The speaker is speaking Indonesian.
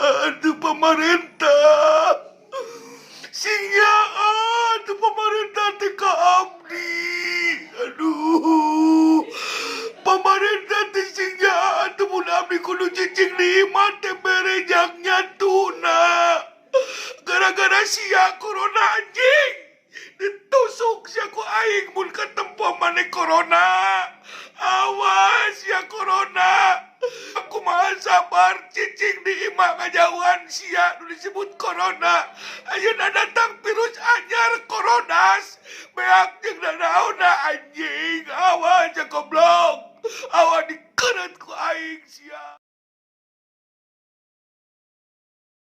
Aduh pemerintah. Sia aduh pemerintah teh ka abdi. Aduh. Pemerintah teh sia aduh mun abdi kudu cicing 5 teh berejak nyatuna. Gara-gara sia corona anjing. Ditusuk sia ku aing mun katempo maneh corona. Awas ya corona. Aku mah sabar cicing di imah ngajauhan sia nu disebut corona. Ayeuna datang virus anyar coronas. Beak jeung dadauna anjing. Awas ya goblok. Awas dikeret ku aing sia.